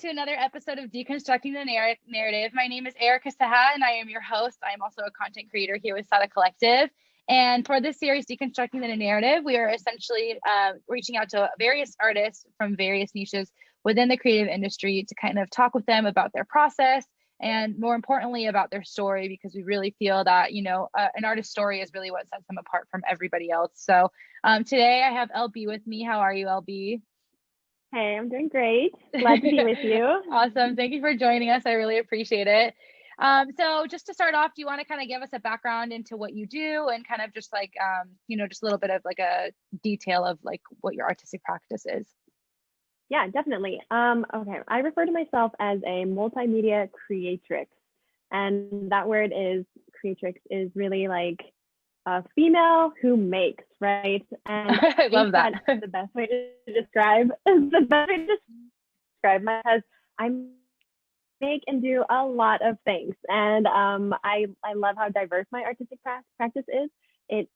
to another episode of Deconstructing the Narrative. My name is Erica Saha, and I am your host. I am also a content creator here with SADA Collective. And for this series, Deconstructing the Narrative, we are essentially reaching out to various artists from various niches within the creative industry to kind of talk with them about their process and, more importantly, about their story, because we really feel that, an artist's story is really what sets them apart from everybody else. So today I have LB with me. How are you, LB? Hey, I'm doing great. Glad to be with you. Awesome. Thank you for joining us. I really appreciate it. So just to start off, do you want to kind of give us a background into what you do and kind of just like, just a little bit of like a detail of like what your artistic practice is? Yeah, definitely. Okay, I refer to myself as a multimedia creatrix. And that word is creatrix is really like a female who makes, right? And I love that. The best way to describe my, because I make and do a lot of things, and I love how diverse my artistic practice is. It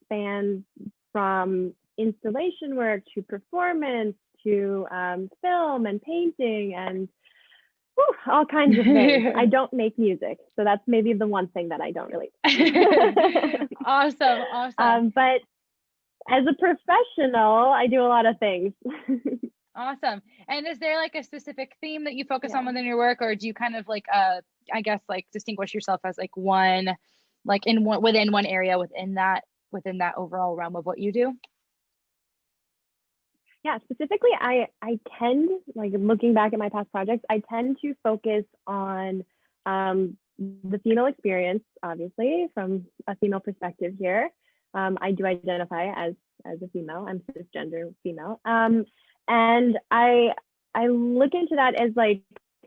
spans from installation work to performance to film and painting and all kinds of things. I don't make music, so that's maybe the one thing that I don't really. Awesome. But as a professional, I do a lot of things. Awesome. And is there like a specific theme that you focus on within your work, or do you kind of like I guess like distinguish yourself as like one, like within one area within that overall realm of what you do? Yeah, specifically, I tend, like looking back at my past projects, I tend to focus on the female experience, obviously, from a female perspective here. I do identify as a female. I'm cisgender female. And I look into that as like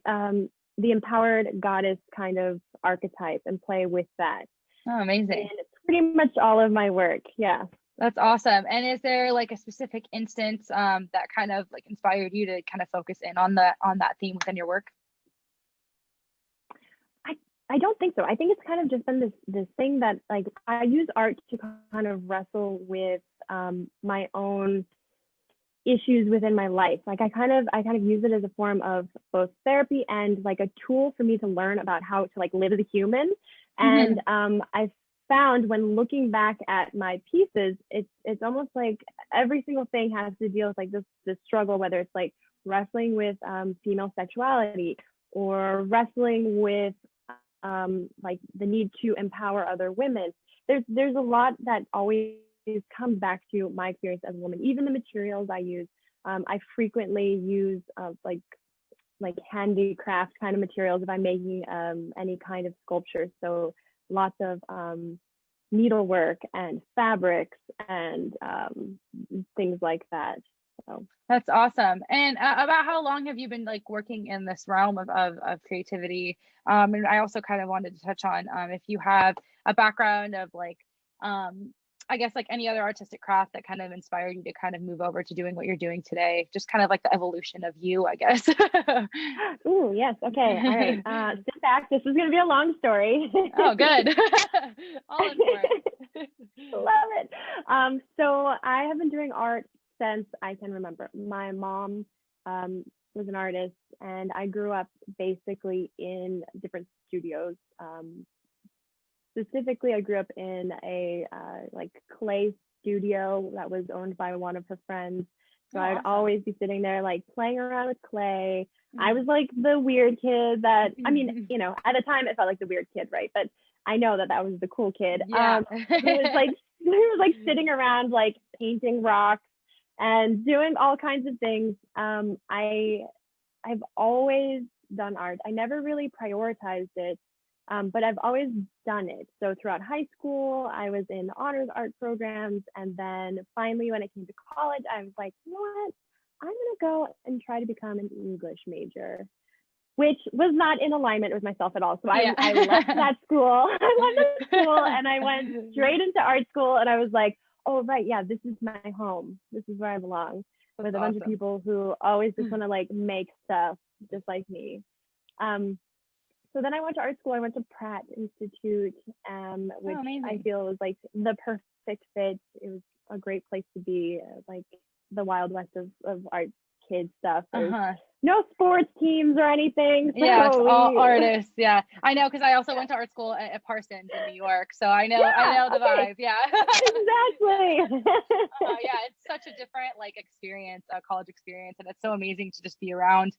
the empowered goddess kind of archetype and play with that. Oh, amazing. And it's pretty much all of my work. Yeah. That's awesome. And is there like a specific instance that kind of like inspired you to kind of focus in on that theme within your work? I don't think so. I think it's kind of just been this thing that like I use art to kind of wrestle with my own issues within my life. Like I kind of use it as a form of both therapy and like a tool for me to learn about how to like live as a human. And I've found when looking back at my pieces, it's almost like every single thing has to deal with like this struggle, whether it's like wrestling with female sexuality or wrestling with like the need to empower other women. There's a lot that always comes back to my experience as a woman. Even the materials I use, I frequently use like handicraft kind of materials if I'm making any kind of sculpture. So lots of needlework and fabrics and things like that. So that's awesome. And about how long have you been like working in this realm of creativity? And I also kind of wanted to touch on if you have a background of like I guess like any other artistic craft that kind of inspired you to kind of move over to doing what you're doing today, just kind of like the evolution of you, I guess. Ooh, yes. Okay. All right. Sit back. This is going to be a long story. Oh, good. All in for it. Love it. So I have been doing art since I can remember. My mom was an artist, and I grew up basically in different studios. Specifically, I grew up in a like clay studio that was owned by one of her friends. So I'd always be sitting there like playing around with clay. I was like the weird kid that, I mean, at the time it felt like the weird kid, right? But I know that was the cool kid. Yeah. Who was like sitting around like painting rocks and doing all kinds of things. I've always done art. I never really prioritized it. But I've always done it. So throughout high school, I was in honors art programs. And then finally, when I came to college, I was like, you know what? I'm going to go and try to become an English major, which was not in alignment with myself at all. So I left that school. And I went straight into art school. And I was like, oh, right. Yeah, this is my home. This is where I belong. With a bunch of people who always just want to like make stuff just like me. So then I went to art school. I went to Pratt Institute, which I feel was like the perfect fit. It was a great place to be, like the Wild West of art kid stuff. There's no sports teams or anything. So yeah, it's all artists. Yeah, I know, because I also went to art school at Parsons in New York, so I know the vibe. Yeah, exactly. yeah, it's such a different like experience, college experience, and it's so amazing to just be around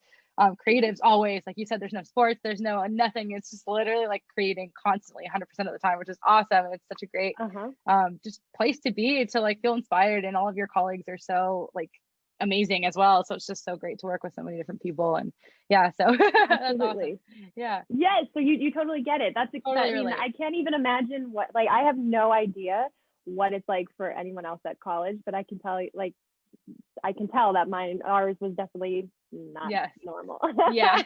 creatives always. Like you said, there's no sports, there's no nothing. It's just literally like creating constantly 100% of the time, which is awesome. And it's such a great just place to be, to like feel inspired, and all of your colleagues are so like amazing as well. So it's just so great to work with so many different people. And yeah, so that's awesome. Yeah. Yes, so you totally get it. That's totally I can't even imagine what, like, I have no idea what it's like for anyone else at college, but I can tell you, like, I can tell that ours was definitely not normal. Yeah,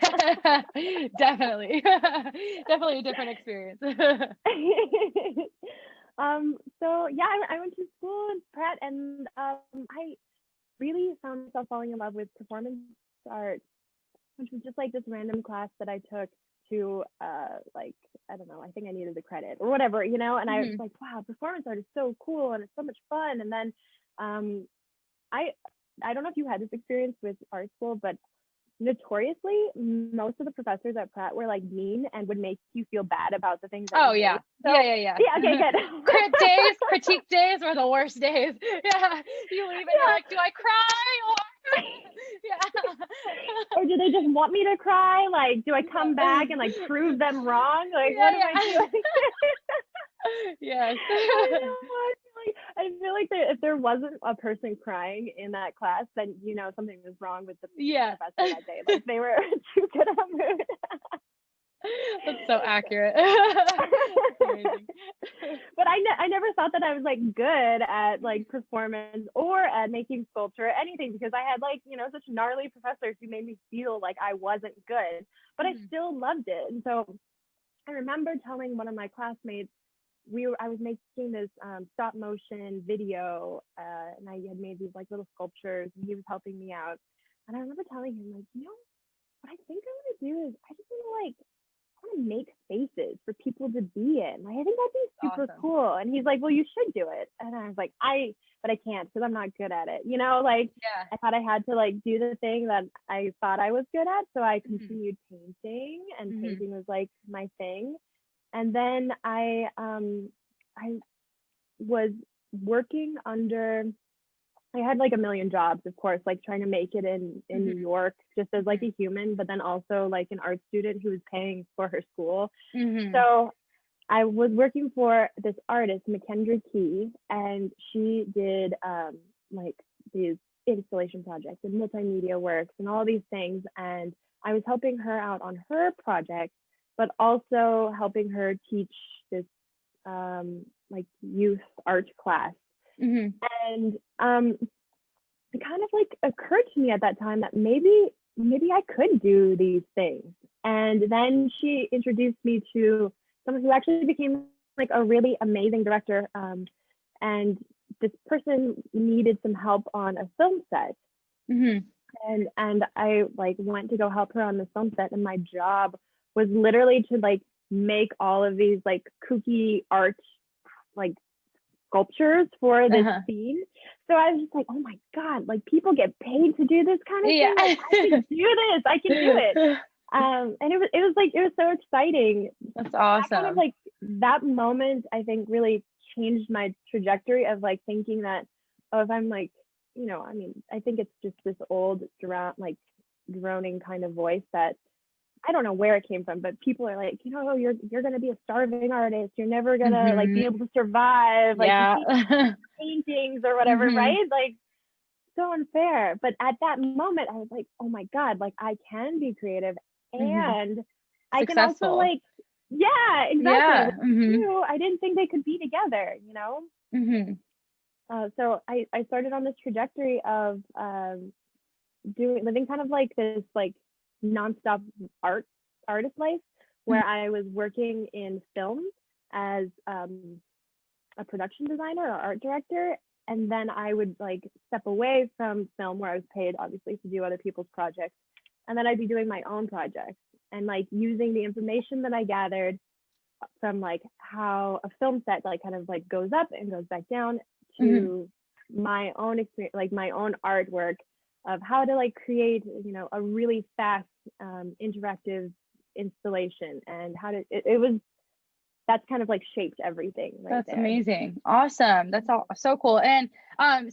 definitely. Definitely a different experience. So yeah, I went to school in Pratt, and I really found myself falling in love with performance art, which was just like this random class that I took to like, I don't know, I think I needed the credit or whatever, you know, and I was like, wow, performance art is so cool and it's so much fun. And then I don't know if you had this experience with art school, but notoriously most of the professors at Pratt were like mean and would make you feel bad about the things that you did. So, yeah, okay, good. Critique days were the worst days. Yeah, you leave and you're like, do I cry? Or do they just want me to cry? Like, do I come back and like prove them wrong? Like, what am I doing? Yes. I feel like if there wasn't a person crying in that class, then you know something was wrong with the professor that day. Like, they were too good at mood. That's so accurate. But I never thought that I was like good at like performance or at making sculpture or anything, because I had like, you know, such gnarly professors who made me feel like I wasn't good, but I still loved it. And so I remember telling one of my classmates, I was making this stop motion video, and I had made these like little sculptures, and he was helping me out. And I remember telling him, like, you know, what I think I want to do is I just want to make spaces for people to be in. Like, I think that'd be super cool. And he's like, well, you should do it. And I was like, but I can't, because I'm not good at it. You know, like, I thought I had to like do the thing that I thought I was good at. So I continued painting, and painting was like my thing. And then I was working under, I had like a million jobs, of course, like trying to make it in New York, just as like a human, but then also like an art student who was paying for her school. So I was working for this artist, McKendry Key, and she did like these installation projects and multimedia works and all these things. And I was helping her out on her project, but also helping her teach this like youth art class. And it kind of like occurred to me at that time that maybe I could do these things. And then she introduced me to someone who actually became like a really amazing director. And this person needed some help on a film set. And I like went to go help her on the film set, and my job was literally to like make all of these like kooky art like sculptures for this scene. So I was just like, oh my God, like people get paid to do this kind of thing. Like, I can do this. I can do it. And it was so exciting. That's awesome. That kind of like that moment, I think, really changed my trajectory of like thinking that, oh, if I'm like, you know, I mean, I think it's just this old droning kind of voice that I don't know where it came from, but people are like, you know, you're gonna be a starving artist. You're never gonna like be able to survive, like paintings or whatever, right? Like, so unfair. But at that moment, I was like, oh my God, like I can be creative and I can also like, yeah, exactly. I didn't think they could be together, you know. So I started on this trajectory of living kind of like this like nonstop artist life, where I was working in film as a production designer or art director, and then I would like step away from film, where I was paid obviously to do other people's projects, and then I'd be doing my own projects and like using the information that I gathered from like how a film set like kind of like goes up and goes back down to my own experience, like my own artwork of how to like create, you know, a really fast interactive installation, and how to it was that's kind of like shaped everything right That's there. amazing. Awesome. That's all so cool. And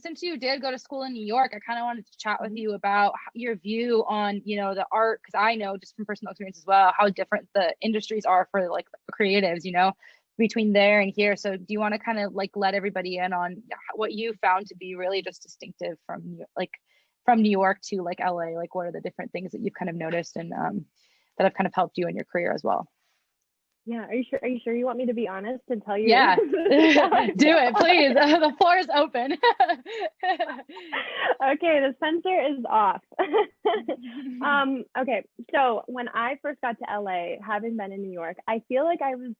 since you did go to school in New York, I kind of wanted to chat with you about your view on, you know, the art, because I know just from personal experience as well, how different the industries are for like creatives, you know, between there and here. So do you want to kind of like let everybody in on what you found to be really just distinctive from like from New York to like LA? Like what are the different things that you've kind of noticed and that have kind of helped you in your career as well? Yeah, are you sure? Are you sure you want me to be honest and tell you? Yeah, do it, please. The floor is open. Okay, the censor is off. Okay, so when I first got to LA, having been in New York, I feel like I was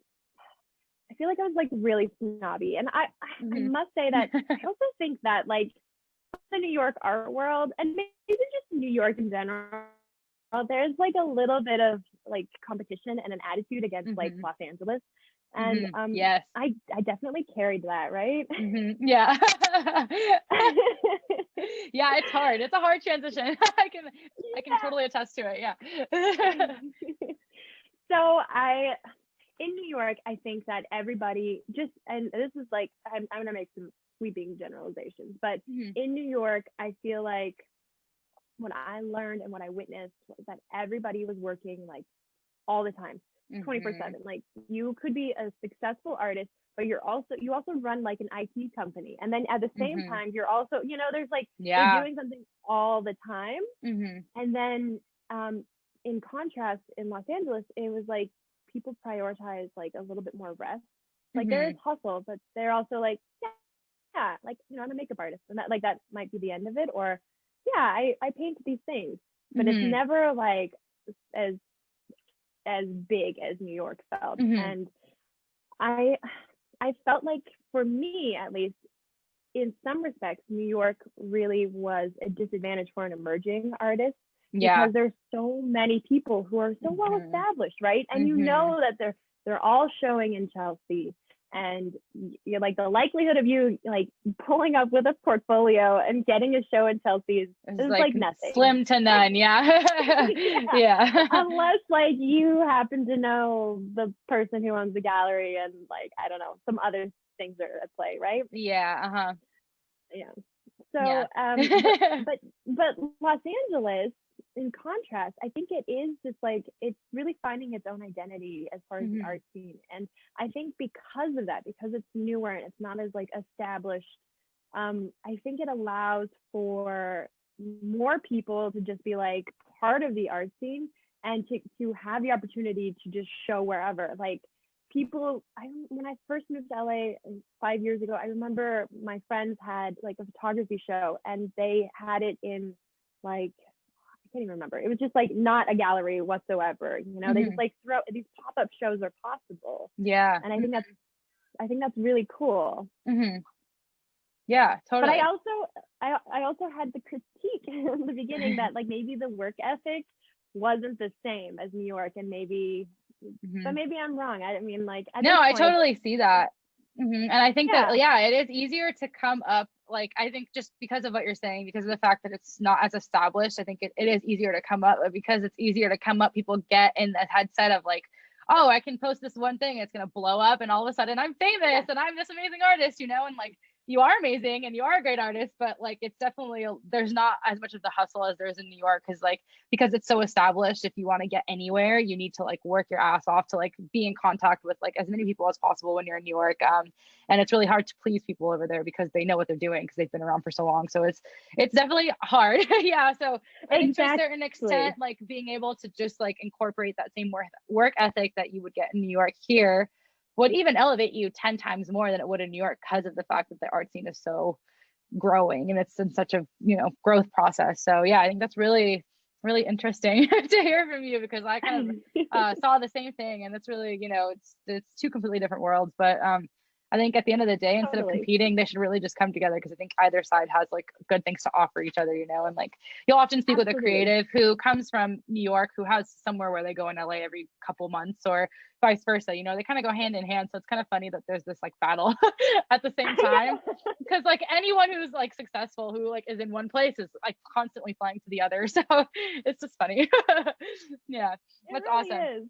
like really snobby, and I must say that I also think that like the New York art world, and maybe just New York in general, there's like a little bit of like competition and an attitude against like Los Angeles, and yes, I definitely carried that, right? Yeah. Yeah, it's hard. It's a hard transition. I can totally attest to it. Yeah. So in New York, I think that everybody just, and this is like I'm gonna make some sweeping generalizations, but in New York, I feel like what I learned and what I witnessed was that everybody was working like all the time, 24/7. Like you could be a successful artist, but you also run like an IT company, and then at the same time you're also, you know, there's like they're doing something all the time. And then in contrast, in Los Angeles, it was like people prioritize like a little bit more rest. Like there is hustle, but they're also like, yeah, like, you know, I'm a makeup artist, and that might be the end of it, or yeah, I paint these things, but it's never like as big as New York felt. And I felt like, for me at least, in some respects, New York really was a disadvantage for an emerging artist, because there's so many people who are so well established, right? And you know that they're all showing in Chelsea, and you're like, the likelihood of you like pulling up with a portfolio and getting a show in Chelsea is like nothing. Slim to none. Yeah. Yeah. Unless like you happen to know the person who owns the gallery, and like, I don't know, some other things are at play, right? Yeah. Yeah. So but Los Angeles, in contrast, I think it is just like, it's really finding its own identity as far as the art scene. And I think because of that, because it's newer and it's not as like established, I think it allows for more people to just be like part of the art scene, and to have the opportunity to just show wherever. Like people, when I first moved to LA 5 years ago, I remember my friends had like a photography show, and they had it in like, I can't even remember. It was just like not a gallery whatsoever. You know, they just like throw these pop-up shows are possible. Yeah. And I think that's really cool. Yeah, totally. But I also had the critique in the beginning that like maybe the work ethic wasn't the same as New York, and maybe, but maybe I'm wrong. I mean, like, no, I totally see that. And I think that, it is easier to come up, like, I think just because of what you're saying, because of the fact that it's not as established, I think it is easier to come up. But because it's easier to come up, people get in the headset of like, oh, I can post this one thing, it's going to blow up, and all of a sudden I'm famous and I'm this amazing artist, you know, and like, you are amazing and you are a great artist, but like, it's definitely, there's not as much of the hustle as there is in New York, because it's so established. If you want to get anywhere, you need to like work your ass off to like be in contact with like as many people as possible when you're in New York. And it's really hard to please people over there because they know what they're doing, because they've been around for so long. So it's definitely hard. Yeah. So I think to a certain extent, like being able to just like incorporate that same work ethic that you would get in New York here would even elevate you 10 times more than it would in New York, because of the fact that the art scene is so growing and it's in such a, you know, growth process. So yeah, I think that's really, really interesting to hear from you, because I kind of saw the same thing, and it's really, you know, it's two completely different worlds. But I think at the end of the day, instead of Totally. competing, they should really just come together, because I think either side has like good things to offer each other, you know. And like you'll often speak with a Absolutely. creative who comes from New York, who has somewhere where they go in LA every couple months, or vice versa, you know, they kind of go hand in hand. So it's kind of funny that there's this like battle at the same time, because like anyone who's like successful who like is in one place is like constantly flying to the other. So it's just funny. Yeah, that's really awesome. Is.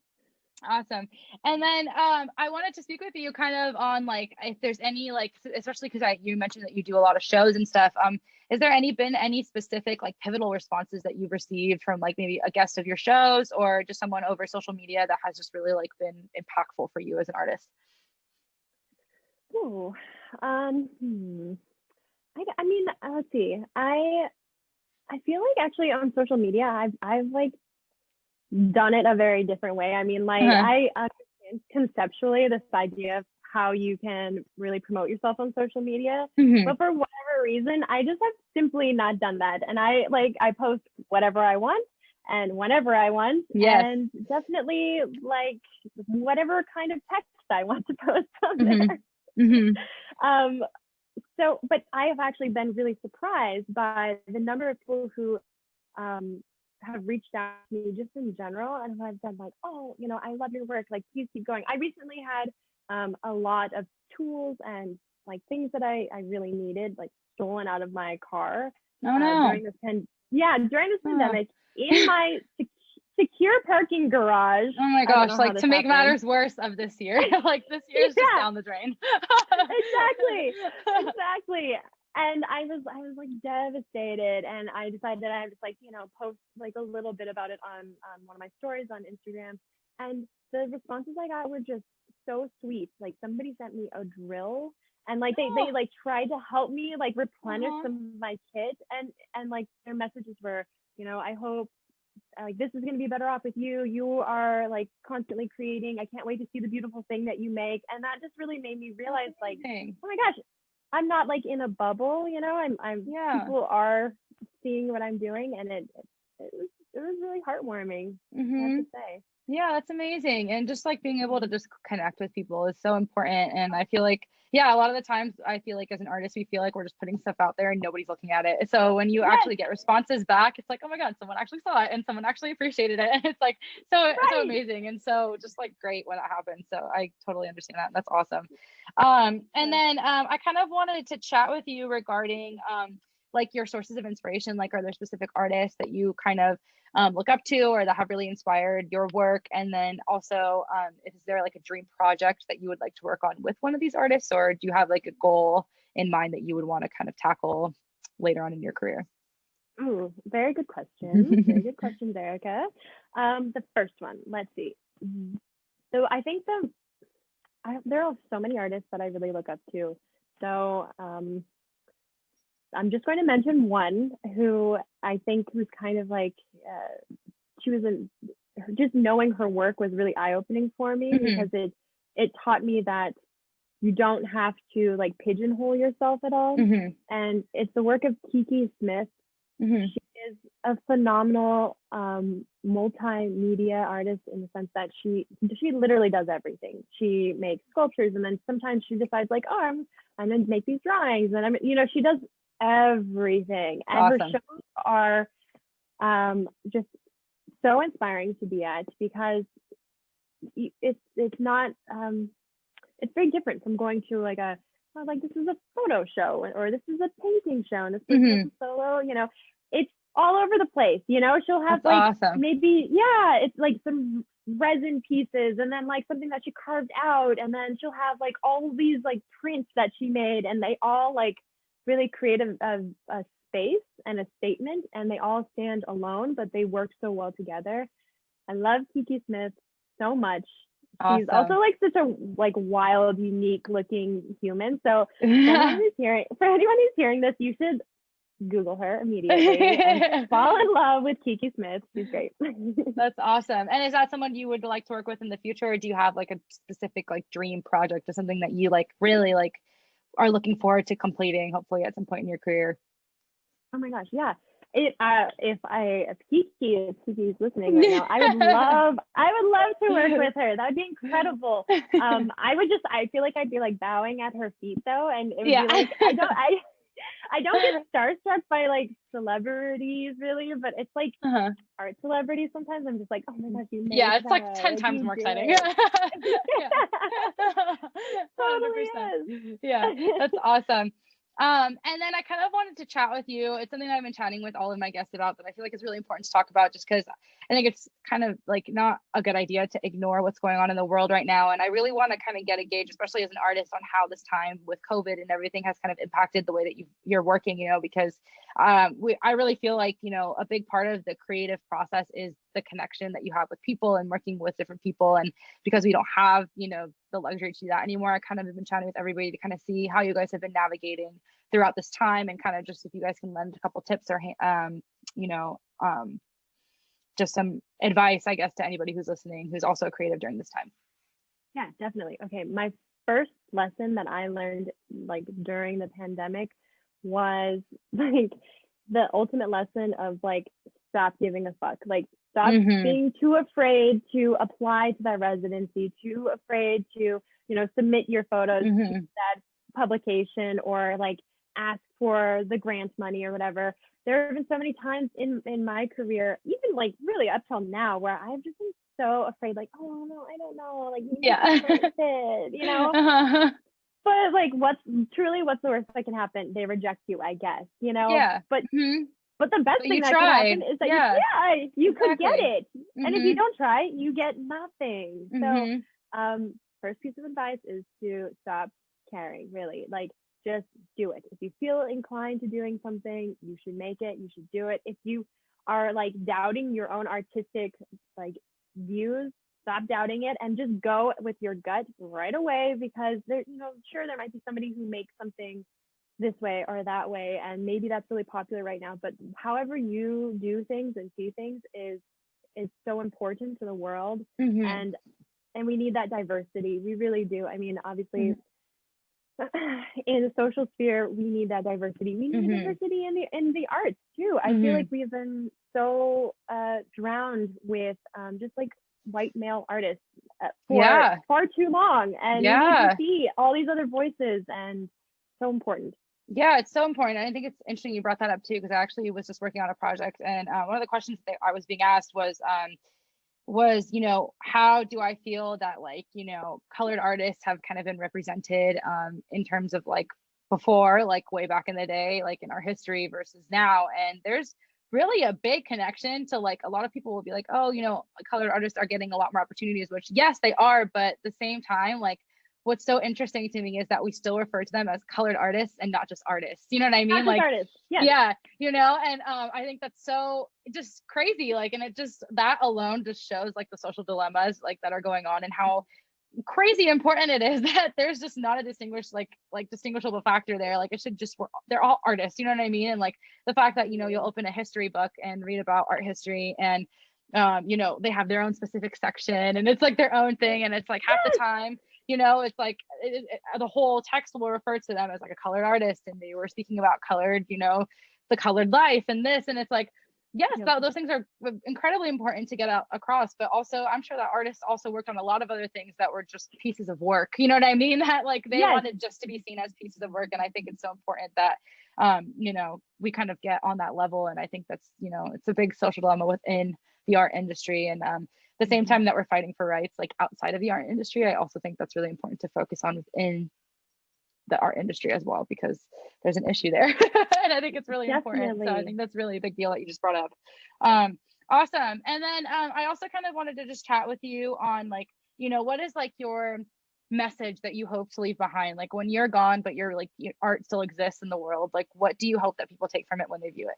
Awesome. And then I wanted to speak with you kind of on like if there's any like, especially because you mentioned that you do a lot of shows and stuff. Is there been any specific like pivotal responses that you've received from like maybe a guest of your shows, or just someone over social media that has just really like been impactful for you as an artist? Ooh, I mean, let's see. I feel like actually on social media, I've like done it a very different way. I mean, like I understand conceptually this idea of how you can really promote yourself on social media, but for whatever reason, I just have simply not done that. And I post whatever I want and whenever I want, and definitely like whatever kind of text I want to post on there. So, but I have actually been really surprised by the number of people who have reached out to me just in general, and have been like, oh, you know, I love your work, like please keep going. I recently had a lot of tools and like things that I really needed like stolen out of my car during this pandemic in my secure parking garage. Oh my gosh, like to make matters worse of this year, like this year is just down the drain. Exactly. And I was like devastated, and I decided that I would just like, you know, post like a little bit about it on one of my stories on Instagram. And the responses I got were just so sweet. Like somebody sent me a drill, and like they like tried to help me like replenish some of my kit, and like their messages were, you know, I hope like this is going to be better off with you. You are like constantly creating. I can't wait to see the beautiful thing that you make. And that just really made me realize like, oh my gosh, I'm not like in a bubble, you know. I'm people are seeing what I'm doing, and it was really heartwarming, I have to say. Yeah, that's amazing. And just like being able to just connect with people is so important. And I feel like, yeah, a lot of the times I feel like as an artist, we feel like we're just putting stuff out there and nobody's looking at it. So when you actually get responses back, it's like, oh my God, someone actually saw it and someone actually appreciated it. And it's like so amazing. And so just like great when that happens. So I totally understand that. That's awesome. And then I kind of wanted to chat with you regarding like your sources of inspiration. Like, are there specific artists that you kind of look up to or that have really inspired your work? And then also, is there like a dream project that you would like to work on with one of these artists, or do you have like a goal in mind that you would want to kind of tackle later on in your career? Ooh, very good question. Very good questions, Erica. The first one, let's see. So I think there are so many artists that I really look up to. So I'm just going to mention one who I think was kind of like, she was just knowing her work was really eye-opening for me, because it taught me that you don't have to like pigeonhole yourself at all. And it's the work of Kiki Smith. She is a phenomenal multimedia artist in the sense that she literally does everything. She makes sculptures, and then sometimes she decides like, oh, I'm gonna make these drawings, and she does everything. And her shows are just so inspiring to be at, because it's not it's very different from going to like like this is a photo show, or this is a painting show, and this is a solo, it's all over the place. She'll have maybe it's like some resin pieces, and then like something that she carved out, and then she'll have like all these like prints that she made, and they all like really create a space and a statement, and they all stand alone, but they work so well together. I love Kiki Smith so much. She's also like such a like wild, unique looking human. So for anyone who's hearing this, you should Google her immediately and fall in love with Kiki Smith. She's great. That's awesome. And is that someone you would like to work with in the future, or do you have like a specific like dream project or something that you like really like are looking forward to completing, hopefully at some point in your career? Oh my gosh, yeah. if Kiki's listening right now, I would love to work with her. That would be incredible. I feel like I'd be like bowing at her feet though, and it would be like I don't get starstruck by like celebrities really, but it's like art celebrities. Sometimes I'm just like, oh my gosh, you made it's like 10 times more exciting. Yeah. Totally 100%. Is. Yeah, that's awesome. And then I kind of wanted to chat with you. It's something that I've been chatting with all of my guests about that I feel like is really important to talk about, just because I think it's kind of like not a good idea to ignore what's going on in the world right now. And I really want to kind of get a gauge, especially as an artist, on how this time with COVID and everything has kind of impacted the way that you're working, because I really feel like, a big part of the creative process is the connection that you have with people and working with different people. And because we don't have, the luxury to do that anymore, I kind of have been chatting with everybody to kind of see how you guys have been navigating throughout this time, and kind of just if you guys can lend a couple tips or just some advice, I guess, to anybody who's listening who's also creative during this time. Yeah, definitely. Okay, my first lesson that I learned like during the pandemic was like the ultimate lesson of like stop giving a fuck. Like stop being too afraid to apply to that residency, too afraid to, submit your photos to that publication or like ask for the grant money or whatever. There have been so many times in my career, even like really up till now, where I've just been so afraid, like, oh no, I don't know, like But like what's the worst that can happen? They reject you, I guess, But but the best thing that could happen is that you could get it. And if you don't try, you get nothing. So first piece of advice is to stop caring, really. Like just do it. If you feel inclined to doing something, you should make it, you should do it. If you are like doubting your own artistic like views, stop doubting it and just go with your gut right away, because there, sure, there might be somebody who makes something this way or that way, and maybe that's really popular right now, but however you do things and see things is so important to the world. And we need that diversity. We really do. I mean, obviously in the social sphere, we need that diversity. We need diversity in the arts too. I feel like we've been so drowned with just like white male artists for far too long, and we need to see all these other voices, and so important. Yeah, it's so important. And I think it's interesting you brought that up too, because I actually was just working on a project, and one of the questions that I was being asked was how do I feel that like, colored artists have kind of been represented in terms of like before, like way back in the day, like in our history versus now. And there's really a big connection to like, a lot of people will be like, oh, colored artists are getting a lot more opportunities, which yes, they are. But at the same time, like what's so interesting to me is that we still refer to them as colored artists and not just artists. You know what I mean? Like artists. Yeah, and I think that's so just crazy. Like, and it just, that alone just shows like the social dilemmas like that are going on, and how crazy important it is that there's just not a distinguishable factor there. Like it should just, they're all artists, you know what I mean? And like the fact that, you'll open a history book and read about art history, and they have their own specific section, and it's like their own thing. And it's like half the time, it's like the whole text will refer to them as like a colored artist, and they were speaking about colored, the colored life and this. And it's like, yes, those things are incredibly important to get out across. But also, I'm sure that artists also worked on a lot of other things that were just pieces of work. You know what I mean? That like they wanted just to be seen as pieces of work. And I think it's so important that, we kind of get on that level. And I think that's, it's a big social dilemma within the art industry. And the same time that we're fighting for rights, like outside of the art industry, I also think that's really important to focus on within the art industry as well, because there's an issue there. And I think it's really important. So I think that's really a big deal that you just brought up. Awesome. And then I also kind of wanted to just chat with you on like, what is like your message that you hope to leave behind? Like when you're gone, but your art still exists in the world, like what do you hope that people take from it when they view it?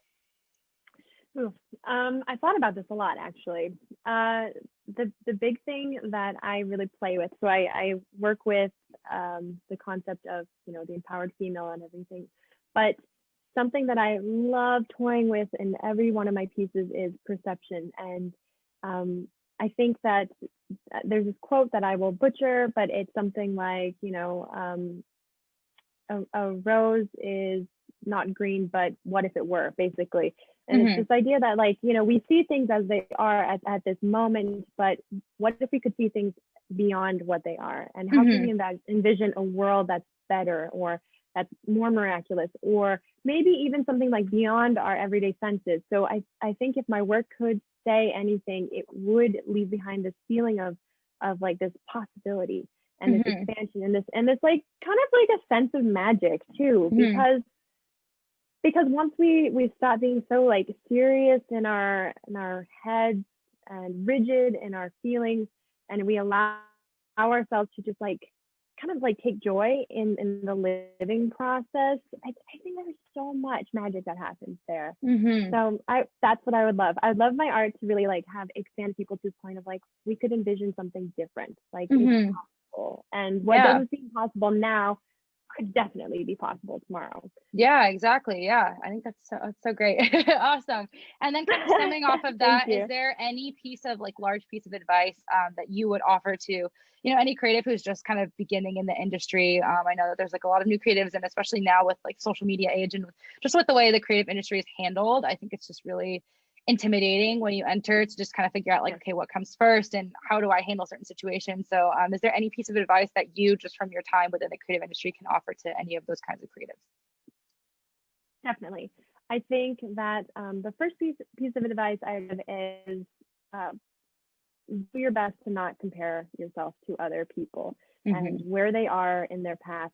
I thought about this a lot, actually. The big thing that I really play with, so I work with the concept of, the empowered female and everything, but something that I love toying with in every one of my pieces is perception. And I think that there's this quote that I will butcher, but it's something like, a rose is not green, but what if it were, basically. And it's this idea that, like, you know, we see things as they are at this moment, but what if we could see things beyond what they are? And how can we envision a world that's better, or that's more miraculous, or maybe even something like beyond our everyday senses? So I think if my work could say anything, it would leave behind this feeling of like this possibility and this expansion and this like kind of like a sense of magic too, because once we stop being so like serious in our heads and rigid in our feelings, and we allow ourselves to just like kind of like take joy in the living process, I think there's so much magic that happens there. So that's what I would love. I'd love my art to really like have expand people to the point of like, we could envision something different, like it's possible, and what doesn't seem possible now could definitely be possible tomorrow. Yeah, exactly. Yeah, I think that's so great. Awesome. And then kind of stemming off of that, is there any piece of like large piece of advice that you would offer to, you know, any creative who's just kind of beginning in the industry? I know that there's like a lot of new creatives, and especially now with like social media age and just with the way the creative industry is handled, I think it's just really intimidating when you enter to just kind of figure out like, okay, what comes first and how do I handle certain situations? So is there any piece of advice that you, just from your time within the creative industry, can offer to any of those kinds of creatives? Definitely. I think that the first piece of advice I have is do your best to not compare yourself to other people and where they are in their path,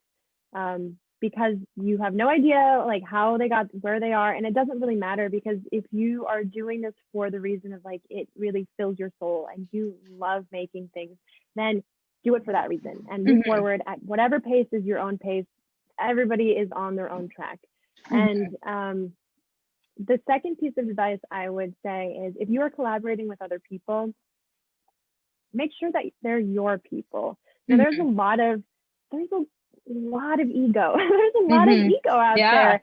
because you have no idea like how they got where they are, and it doesn't really matter, because if you are doing this for the reason of like it really fills your soul and you love making things, then do it for that reason and move forward at whatever pace is your own pace. Everybody is on their own track. And the second piece of advice I would say is, if you are collaborating with other people, make sure that they're your people. Now, there's a lot of ego. There's a lot of ego out there,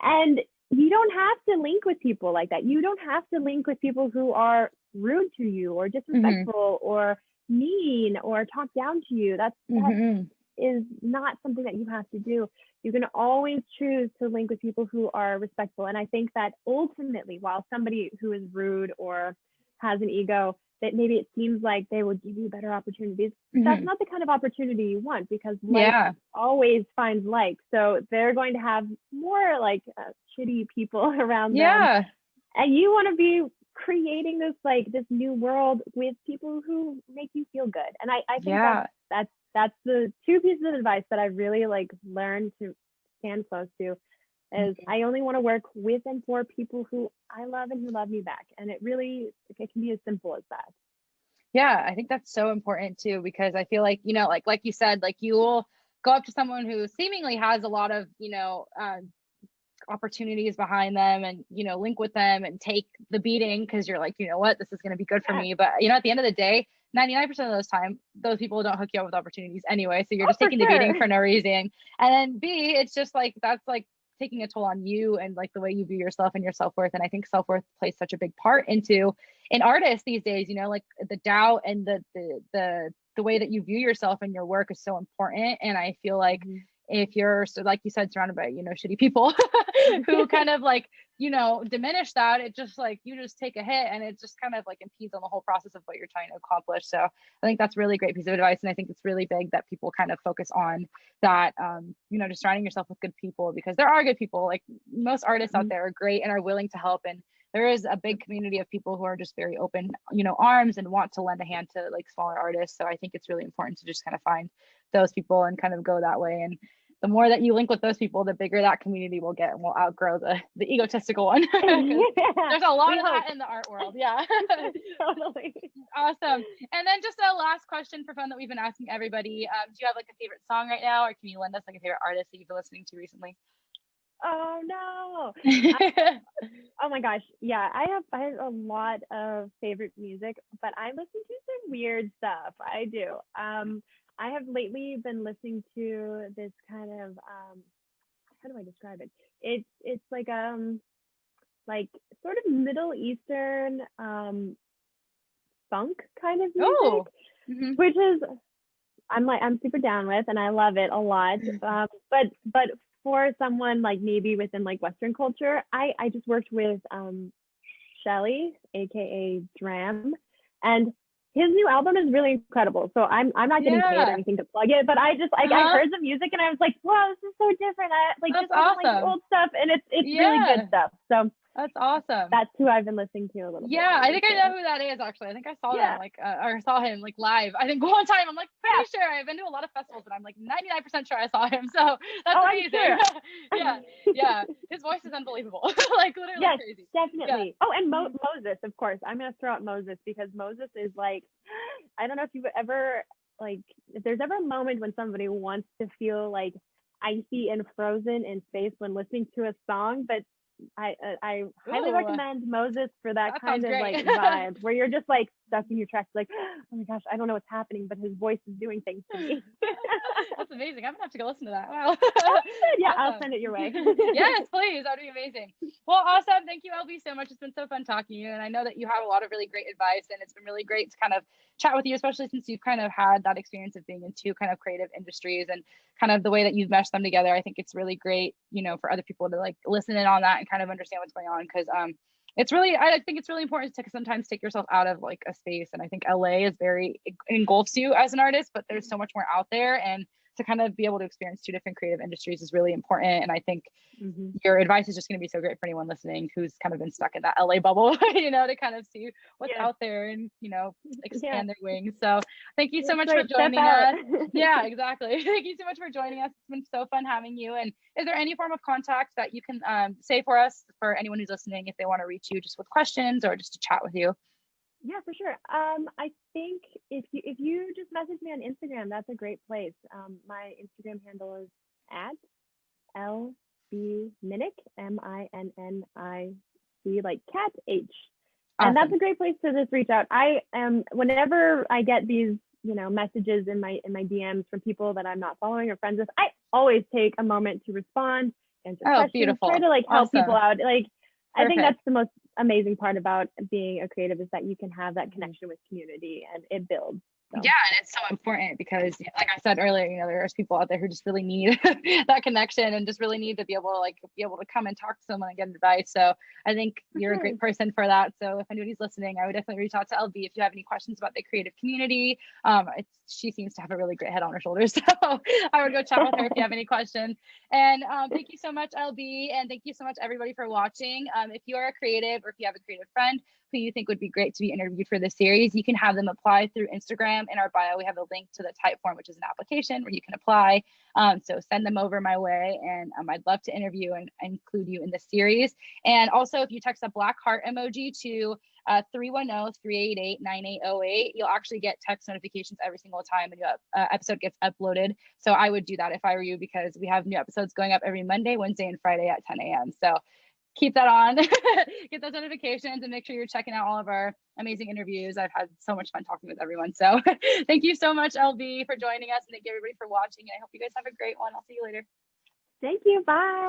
and you don't have to link with people like that. You don't have to link with people who are rude to you or disrespectful or mean or talk down to you. That is not something that you have to do. You can always choose to link with people who are respectful. And I think that ultimately, while somebody who is rude or has an ego, that maybe it seems like they will give you better opportunities, that's not the kind of opportunity you want, because life always finds like. So they're going to have more like shitty people around them. And you want to be creating this new world with people who make you feel good. And I think that's the two pieces of advice that I really like learned to stand close to, is I only want to work with and for people who I love and who love me back. And it can be as simple as that. Yeah, I think that's so important too, because I feel like, you know, like you said, like you will go up to someone who seemingly has a lot of, you know, opportunities behind them, and, you know, link with them and take the beating because you're like, you know what, this is going to be good for me. But, you know, at the end of the day, 99% of those time, those people don't hook you up with opportunities anyway. So you're just taking the beating for no reason. And then B, it's just like, that's like taking a toll on you and like the way you view yourself and your self-worth. And I think self-worth plays such a big part in artists these days, you know, like the doubt and the way that you view yourself and your work is so important. And I feel like if you're, so like you said, surrounded by, you know, shitty people who kind of like, you know, diminish that, it just like, you just take a hit and it just kind of like impedes on the whole process of what you're trying to accomplish. So I think that's really great piece of advice. And I think it's really big that people kind of focus on that, you know, just surrounding yourself with good people, because there are good people. Like most artists out there are great and are willing to help. And there is a big community of people who are just very open, you know, arms and want to lend a hand to like smaller artists. So I think it's really important to just kind of find those people and kind of go that way. And the more that you link with those people, the bigger that community will get and will outgrow the egotistical one. There's a lot of that in the art world. Yeah. Totally. Awesome. And then just a last question for fun that we've been asking everybody. Do you have like a favorite song right now, or can you lend us like a favorite artist that you've been listening to recently? Oh no. Oh my gosh. Yeah, I have a lot of favorite music, but I listen to some weird stuff. I do. I have lately been listening to this kind of how do I describe it? It's like sort of Middle Eastern funk kind of music, which is I'm super down with, and I love it a lot. But for someone like maybe within like Western culture, I just worked with Shelly, aka Dram, and his new album is really incredible. So I'm not getting paid or anything to plug it, but I just like I heard the music and I was like, wow, this is so different. I like That's just awesome. Like the old stuff, and it's really good stuff. So that's awesome. That's who I've been listening to a little bit. Yeah, I think I know who that is actually. I think I saw them like or saw him like live. I think one time I'm like pretty sure I've been to a lot of festivals, but I'm like 99% sure I saw him. So that's amazing. Sure. yeah. His voice is unbelievable. Like literally crazy. Definitely. Yeah. Oh, and Moses, of course. I'm gonna throw out Moses because Moses is like, I don't know if you've ever like if there's ever a moment when somebody wants to feel like icy and frozen in space when listening to a song, but I highly recommend Moses for that kind of like vibe where you're just like stuck in your tracks like, oh my gosh, I don't know what's happening, but his voice is doing things to me. That's amazing. I'm gonna have to go listen to that. Wow. Yeah, awesome. I'll send it your way. Yes, please. That'd be amazing. Well, awesome. Thank you, LB, so much. It's been so fun talking to you. And I know that you have a lot of really great advice, and it's been really great to kind of chat with you, especially since you've kind of had that experience of being in two kind of creative industries and kind of the way that you've meshed them together. I think it's really great, you know, for other people to like listen in on that and kind of understand what's going on. Cause it's really, I think it's really important to sometimes take yourself out of like a space. And I think LA is very, it engulfs you as an artist, but there's so much more out there. And to kind of be able to experience two different creative industries is really important. And I think your advice is just going to be so great for anyone listening who's kind of been stuck in that LA bubble, you know, to kind of see what's out there and, you know, expand their wings. So thank you so much for joining us. Yeah, exactly. Thank you so much for joining us. It's been so fun having you. And is there any form of contact that you can say for us, for anyone who's listening, if they want to reach you just with questions or just to chat with you? Yeah, for sure. I think if you just message me on Instagram, that's a great place. My Instagram handle is at LB Minnich, MINNIC, like cat H. And that's a great place to just reach out. I am whenever I get these, you know, messages in my DMs from people that I'm not following or friends with, I always take a moment to respond, answer questions, beautiful. Try to like help people out. Like I think that's the most amazing part about being a creative is that you can have that connection with community and it builds. So. Yeah, and it's so important because, like I said earlier, you know, there's people out there who just really need that connection and just really need to be able to come and talk to someone and get advice. So I think you're a great person for that. So if anybody's listening, I would definitely reach out to LB if you have any questions about the creative community. She seems to have a really great head on her shoulders, so I would go chat with her if you have any questions. And thank you so much, LB, and thank you so much everybody for watching. If you are a creative or if you have a creative friend who you think would be great to be interviewed for this series, you can have them apply through Instagram. In our bio, we have a link to the Typeform, which is an application where you can apply. So send them over my way, and I'd love to interview and include you in the series. And also, if you text a black heart emoji to 310-388-9808, you'll actually get text notifications every single time a new episode gets uploaded. So I would do that if I were you, because we have new episodes going up every Monday, Wednesday, and Friday at 10 a.m. So keep that on, get those notifications, and make sure you're checking out all of our amazing interviews. I've had so much fun talking with everyone. So thank you so much, LB, for joining us, and thank you everybody for watching. And I hope you guys have a great one. I'll see you later. Thank you. Bye.